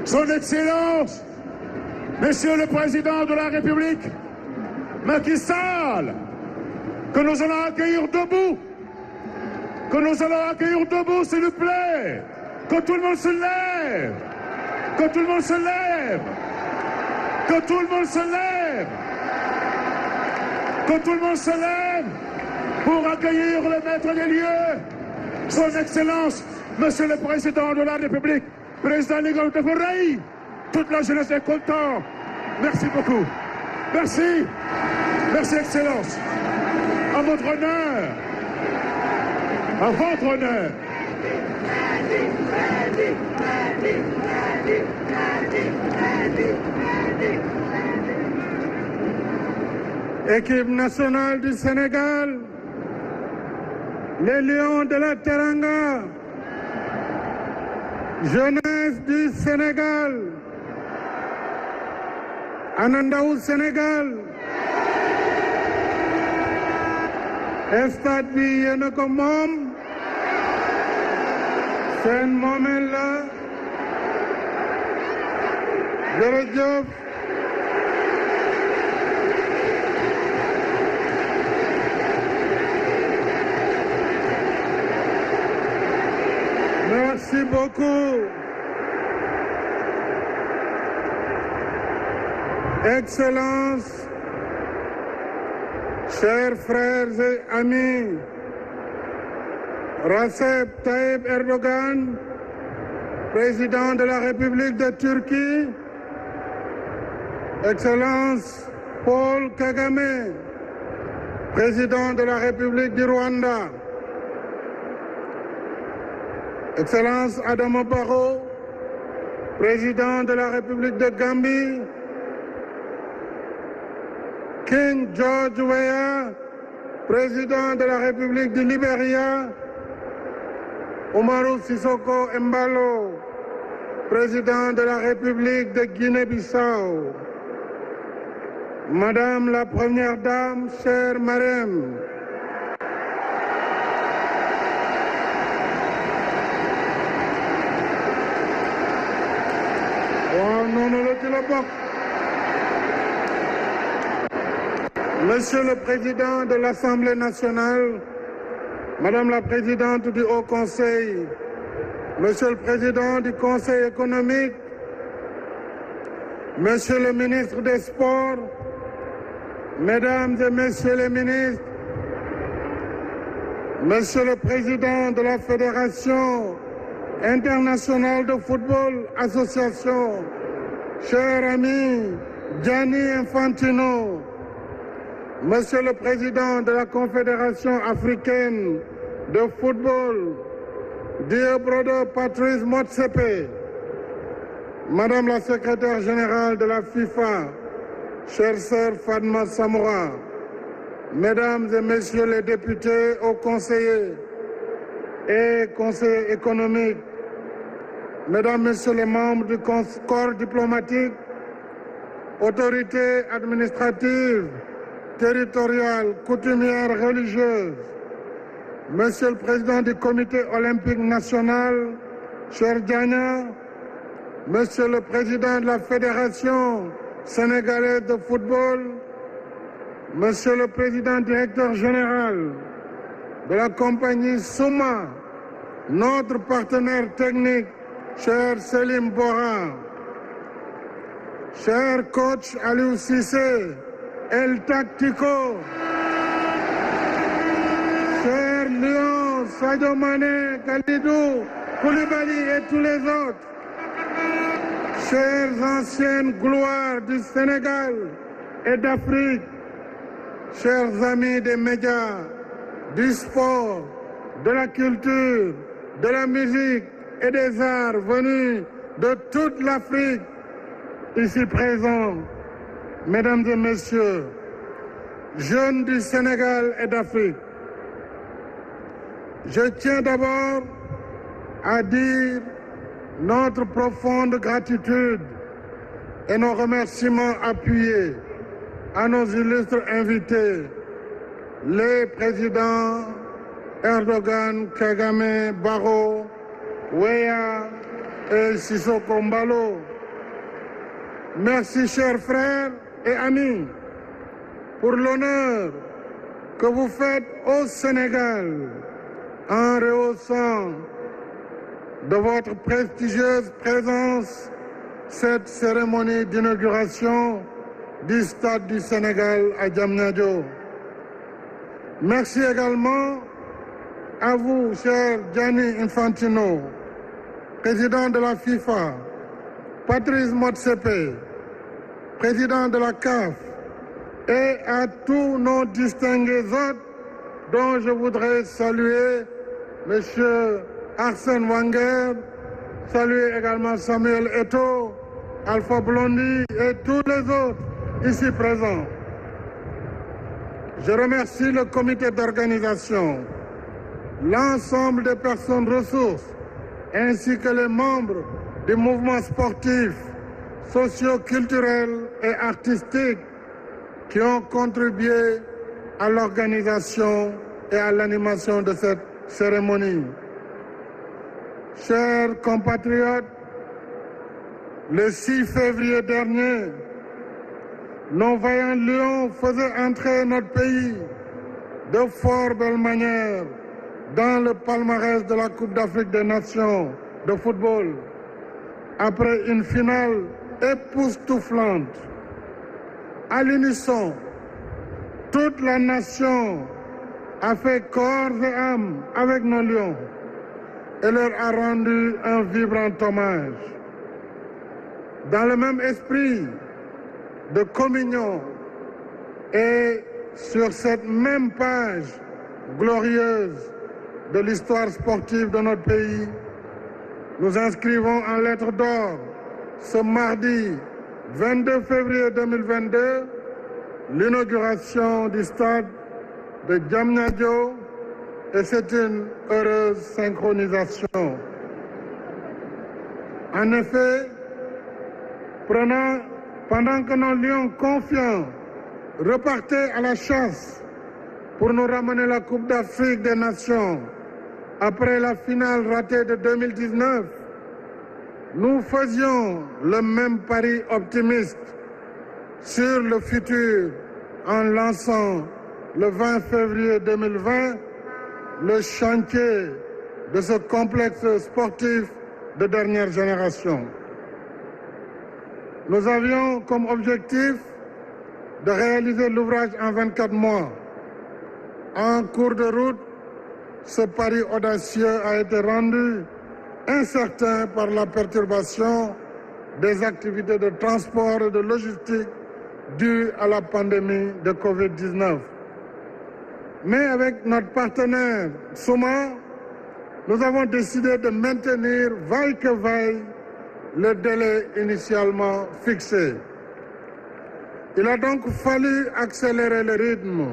Son Excellence, Monsieur le Président de la République, Macky Sall, que nous allons accueillir debout. Que nous allons accueillir debout, s'il vous plaît. Que tout le monde se lève. Que tout le monde se lève. Que tout le monde se lève. Que tout le monde se lève pour accueillir le maître des lieux, Son Excellence, Monsieur le Président de la République, Président Nigel Faure. Toute la jeunesse est contente. Merci beaucoup. Merci. Merci, Excellence. À votre honneur. À votre honneur. Équipe nationale du Sénégal, les Lions de la Teranga, jeunesse du Sénégal, Anandaou Sénégal, stade bi yéen a ko moom, seen moomeel la, jërëjëf. Merci beaucoup. Excellences, chers frères et amis, Recep Tayyip Erdogan, président de la République de Turquie, Excellence Paul Kagame, président de la République du Rwanda, Excellence Adama Barrow, président de la République de Gambie, King George Weah, président de la République du Libéria, Umaru Sissoco Embalo, président de la République de Guinée-Bissau, Madame la Première Dame, chère Marème, Monsieur le Président de l'Assemblée nationale, Madame la Présidente du Haut Conseil, Monsieur le Président du Conseil économique, Monsieur le Ministre des Sports, Mesdames et Messieurs les ministres, Monsieur le Président de la Fédération internationale de football, association, cher ami Gianni Infantino, Monsieur le Président de la Confédération africaine de football, dear brother Patrice Motsepe, Madame la Secrétaire générale de la FIFA, chère sœur Fatma Samoura, Mesdames et Messieurs les députés, hauts conseillers et conseillers économiques, Mesdames, Messieurs les membres du corps diplomatique, autorités administratives, territoriales, coutumières, religieuses, Monsieur le Président du Comité olympique national, cher Diana, Monsieur le Président de la Fédération sénégalaise de football, Monsieur le Président directeur général de la compagnie Souma, notre partenaire technique, cher Selim Bora, cher coach Aliou Cissé, El Tactico, cher Lion, Sadio Mané, Kalidou, Koulibaly et tous les autres, chères anciennes gloires du Sénégal et d'Afrique, chers amis des médias, du sport, de la culture, de la musique et des arts venus de toute l'Afrique, ici présents, Mesdames et Messieurs, jeunes du Sénégal et d'Afrique, je tiens d'abord à dire notre profonde gratitude et nos remerciements appuyés à nos illustres invités, les présidents Erdogan, Kagame, Barrow, Weah et Sissoko Mbalo, Merci, chers frères et amis, pour l'honneur que vous faites au Sénégal en rehaussant de votre prestigieuse présence cette cérémonie d'inauguration du Stade du Sénégal à Diamniadio. Merci également à vous, cher Gianni Infantino, président de la FIFA, Patrice Motsepe, président de la CAF, et à tous nos distingués hôtes dont je voudrais saluer M. Arsène Wenger, saluer également Samuel Eto'o, Alpha Blondy et tous les autres ici présents. Je remercie le comité d'organisation, l'ensemble des personnes ressources, ainsi que les membres du mouvement sportif, socio-culturel et artistique qui ont contribué à l'organisation et à l'animation de cette cérémonie. Chers compatriotes, le 6 février dernier, nos vaillants lions faisaient entrer notre pays de fort belle manière dans le palmarès de la Coupe d'Afrique des Nations de football, après une finale époustouflante. À l'unisson, toute la nation a fait corps et âme avec nos lions et leur a rendu un vibrant hommage. Dans le même esprit de communion et sur cette même page glorieuse de l'histoire sportive de notre pays, nous inscrivons en lettres d'or ce mardi 22 février 2022 l'inauguration du stade de Diamniadio, et c'est une heureuse synchronisation. En effet, pendant que nos lions confiants repartaient à la chasse pour nous ramener la Coupe d'Afrique des Nations après la finale ratée de 2019, nous faisions le même pari optimiste sur le futur en lançant le 20 février 2020 le chantier de ce complexe sportif de dernière génération. Nous avions comme objectif de réaliser l'ouvrage en 24 mois. En cours de route, ce pari audacieux a été rendu incertain par la perturbation des activités de transport et de logistique dues à la pandémie de Covid-19. Mais avec notre partenaire Soma, nous avons décidé de maintenir, vaille que vaille, le délai initialement fixé. Il a donc fallu accélérer le rythme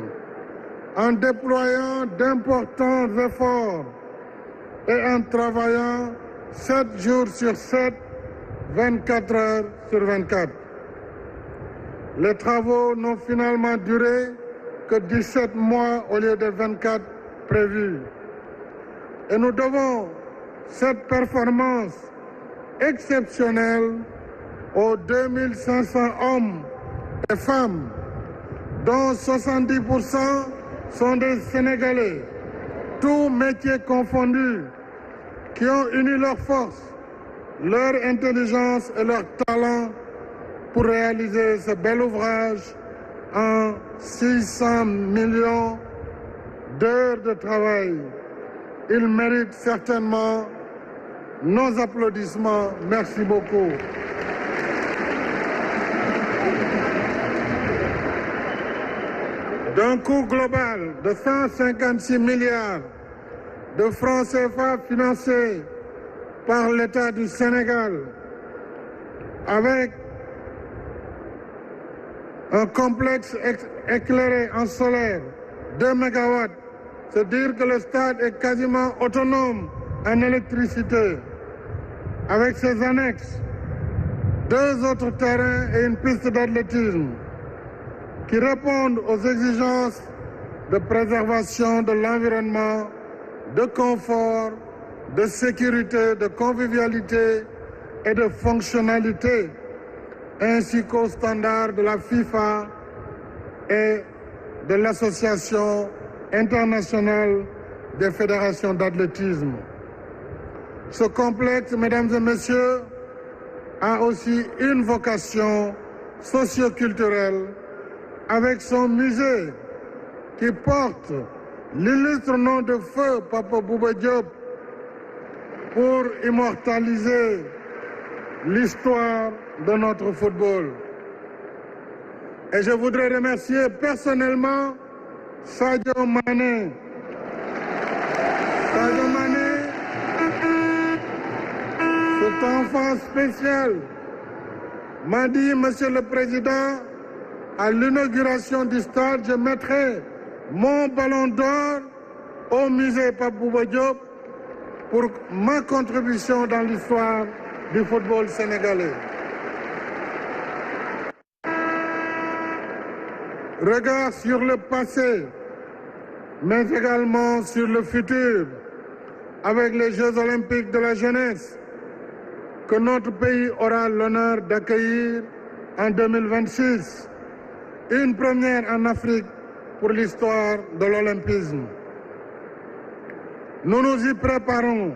en déployant d'importants efforts et en travaillant 7 jours sur 7, 24 heures sur 24. Les travaux n'ont finalement duré que 17 mois au lieu de 24 prévus. Et nous devons cette performance exceptionnelle aux 2500 hommes et femmes, dont 70% sont des Sénégalais, tous métiers confondus, qui ont uni leurs forces, leur intelligence et leur talent pour réaliser ce bel ouvrage en 600 millions d'heures de travail. Ils méritent certainement nos applaudissements. Merci beaucoup. D'un coût global de 156 milliards de francs CFA financés par l'État du Sénégal, avec un complexe éclairé en solaire, 2 MW, c'est dire que le stade est quasiment autonome en électricité, avec ses annexes, 2 autres terrains et une piste d'athlétisme qui répondent aux exigences de préservation de l'environnement, de confort, de sécurité, de convivialité et de fonctionnalité. ainsi qu'aux standards de la FIFA et de l'Association internationale des fédérations d'athlétisme. Ce complexe, mesdames et messieurs, a aussi une vocation socioculturelle avec son musée qui porte l'illustre nom de feu Papa Bouba Diop pour immortaliser l'histoire de notre football. Et je voudrais remercier personnellement Sadio Mané. Sadio Mané, cet enfant spécial, m'a dit, Monsieur le Président, à l'inauguration du stade, je mettrai mon ballon d'or au musée Pape Bouba Diop pour ma contribution dans l'histoire du football sénégalais. Regard sur le passé, mais également sur le futur, avec les Jeux olympiques de la jeunesse, que notre pays aura l'honneur d'accueillir en 2026, une première en Afrique pour l'histoire de l'olympisme. Nous nous y préparons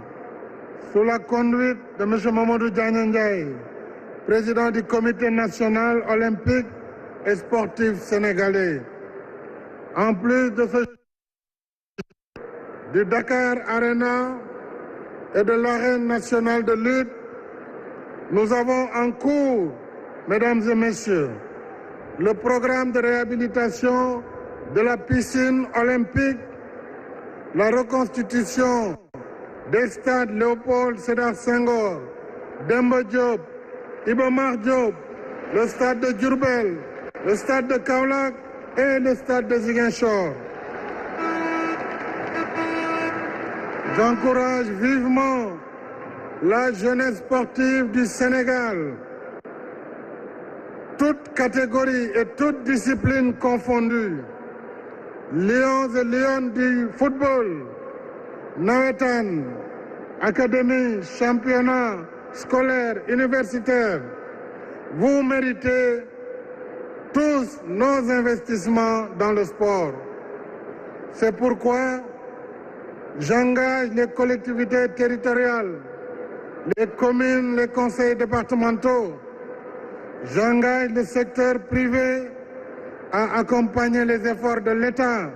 sous la conduite de M. Mamadou Diagne Ndiaye, président du Comité national olympique et sportif sénégalais. En plus de ce du Dakar Arena et de l'Arène nationale de lutte, nous avons en cours, mesdames et messieurs, le programme de réhabilitation de la piscine olympique, la reconstitution des stades Léopold Sédar Senghor, Demba Diop, Iba Mar Diop, le stade de Diourbel, le stade de Kaolack et le stade de Ziguinchor. J'encourage vivement la jeunesse sportive du Sénégal, toutes catégories et toutes disciplines confondues, lions et lionnes du football, nawetan, académie, championnat scolaire, universitaire, vous méritez tous nos investissements dans le sport. C'est pourquoi j'engage les collectivités territoriales, les communes, les conseils départementaux. J'engage le secteur privé à accompagner les efforts de l'État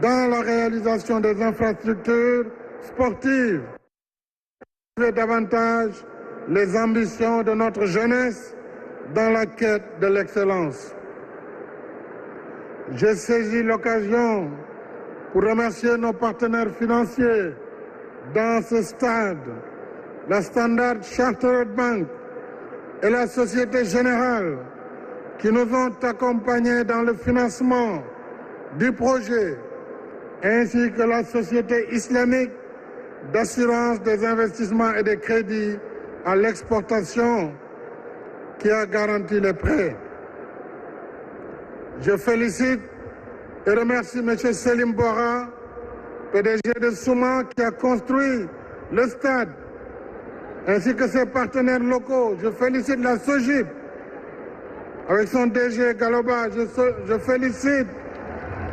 dans la réalisation des infrastructures sportives. Et davantage les ambitions de notre jeunesse dans la quête de l'excellence. J'ai saisi l'occasion pour remercier nos partenaires financiers dans ce stade, la Standard Chartered Bank et la Société Générale, qui nous ont accompagnés dans le financement du projet, ainsi que la Société islamique d'assurance des investissements et des crédits à l'exportation, qui a garanti les prêts. Je félicite et remercie M. Selim Bora, PDG de Souma, qui a construit le stade, ainsi que ses partenaires locaux. Je félicite la SOGIP, avec son DG Galoba. Je félicite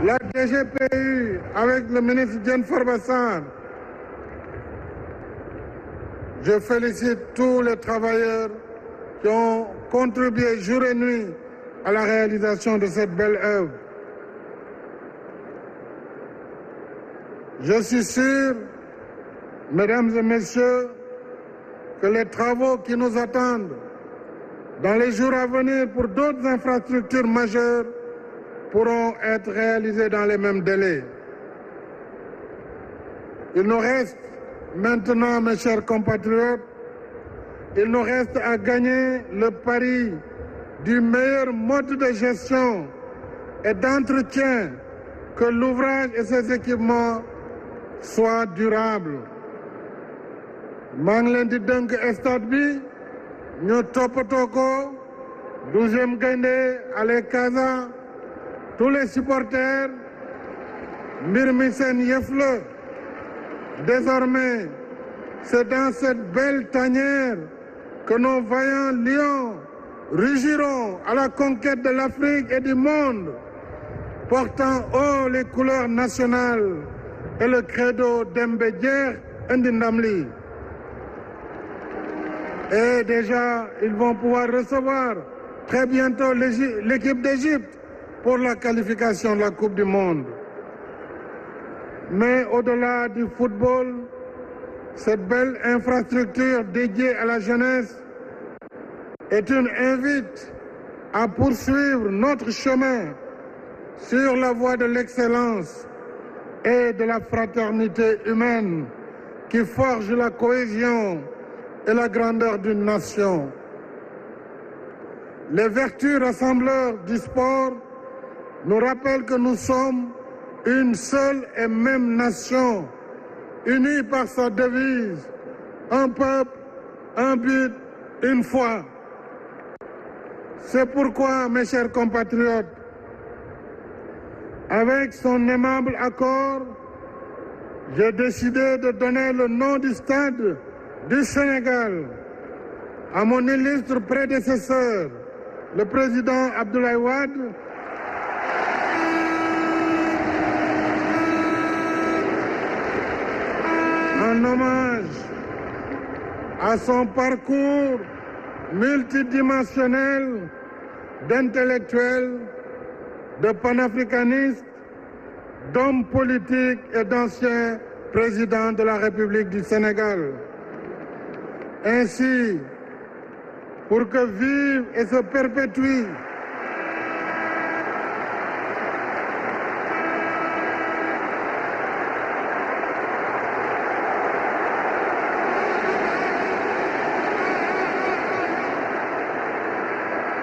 la DGPU, avec le ministre Diène Farba. Je félicite tous les travailleurs qui ont contribué jour et nuit à la réalisation de cette belle œuvre. Je suis sûr, mesdames et messieurs, que les travaux qui nous attendent dans les jours à venir pour d'autres infrastructures majeures pourront être réalisés dans les mêmes délais. Il nous reste maintenant, mes chers compatriotes, il nous reste à gagner le pari du meilleur mode de gestion et d'entretien, que l'ouvrage et ses équipements soient durables. maa ngi leen di dënk stade bi ñu toppatoo ko 12e Gaïndé Allez Casa, tous les supporters, mbir mi seen yëf la. Désormais, c'est dans cette belle tanière que nos vaillants lions rugiront à la conquête de l'Afrique et du monde, portant haut les couleurs nationales et le credo d'Embedjer Ndindamli. Et déjà, ils vont pouvoir recevoir très bientôt l'équipe d'Égypte pour la qualification de la Coupe du Monde. Mais au-delà du football, cette belle infrastructure dédiée à la jeunesse est une invite à poursuivre notre chemin sur la voie de l'excellence et de la fraternité humaine qui forge la cohésion et la grandeur d'une nation. Les vertus rassembleurs du sport nous rappellent que nous sommes une seule et même nation, unie par sa devise, un peuple, un but, une foi. C'est pourquoi, mes chers compatriotes, avec son aimable accord, j'ai décidé de donner le nom du stade du Sénégal à mon illustre prédécesseur, le président Abdoulaye Wade, en hommage à son parcours multidimensionnel d'intellectuel, de panafricaniste, d'homme politique et d'ancien président de la République du Sénégal. Ainsi, pour que vive et se perpétue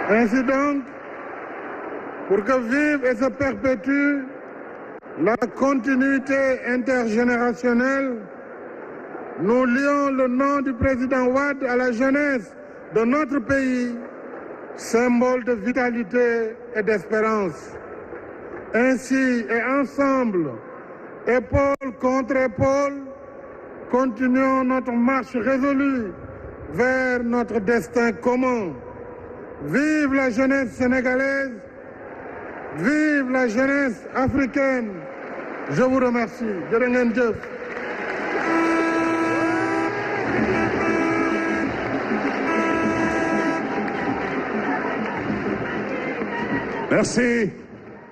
Ainsi donc, pour que vive et se perpétue la continuité intergénérationnelle, nous lions le nom du président Wade à la jeunesse de notre pays, symbole de vitalité et d'espérance. Ainsi et ensemble, épaule contre épaule, continuons notre marche résolue vers notre destin commun. Vive la jeunesse sénégalaise, vive la jeunesse africaine. Je vous remercie. Jërë ngeen jëf. Merci.